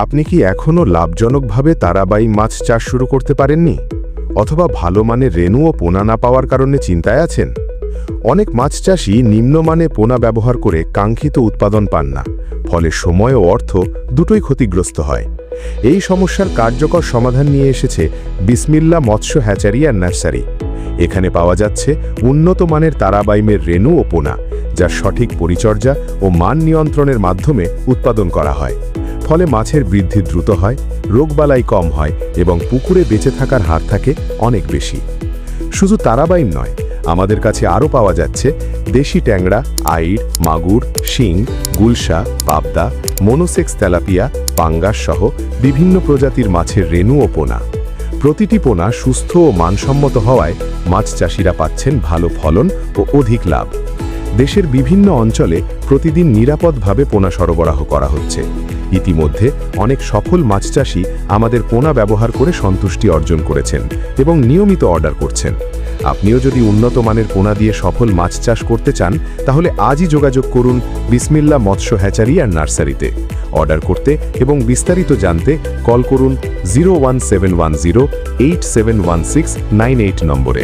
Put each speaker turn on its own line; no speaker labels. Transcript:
আপনি কি এখনও লাভজনকভাবে তারাবাই মাছ চাষ শুরু করতে পারেননি? অথবা ভালো মানের রেণু ও পোনা না পাওয়ার কারণে চিন্তায় আছেন? অনেক মাছ চাষি নিম্নমানে পোনা ব্যবহার করে কাঙ্ক্ষিত উৎপাদন পান না, ফলে সময় ও অর্থ দুটোই ক্ষতিগ্রস্ত হয়। এই সমস্যার কার্যকর সমাধান নিয়ে এসেছে বিসমিল্লাহ মৎস্য হ্যাচারি অ্যান্ড নার্সারি। এখানে পাওয়া যাচ্ছে উন্নত মানের তারাবাইমের রেণু ও পোনা, যার সঠিক পরিচর্যা ও মান নিয়ন্ত্রণের মাধ্যমে উৎপাদন করা হয়। ফলে মাছের বৃদ্ধি দ্রুত হয়, রোগবালাই কম হয় এবং পুকুরে বেঁচে থাকার হার থাকে অনেক বেশি। শুধু তারাবাইম নয়, আমাদের কাছে আরও পাওয়া যাচ্ছে দেশি ট্যাংরা, আইড়, মাগুর, শিং, গুলশা, পাবদা, মনোসেক্স তেলাপিয়া, পাঙ্গাস সহ বিভিন্ন প্রজাতির মাছের রেণু ও পোনা। প্রতিটি পোনা সুস্থ ও মানসম্মত হওয়ায় মাছ চাষিরা পাচ্ছেন ভালো ফলন ও অধিক লাভ। দেশের বিভিন্ন অঞ্চলে প্রতিদিন নিরাপদভাবে পোনা সরবরাহ করা হচ্ছে। ইতিমধ্যে অনেক সফল মাছ চাষি আমাদের পোনা ব্যবহার করে সন্তুষ্টি অর্জন করেছেন এবং নিয়মিত অর্ডার করছেন। আপনিও যদি উন্নত মানের পোনা দিয়ে সফল মাছ চাষ করতে চান, তাহলে আজই যোগাযোগ করুন বিসমিল্লাহ মৎস্য হ্যাচারি অ্যান্ড নার্সারিতে। অর্ডার করতে এবং বিস্তারিত জানতে কল করুন 01710 871698 নম্বরে।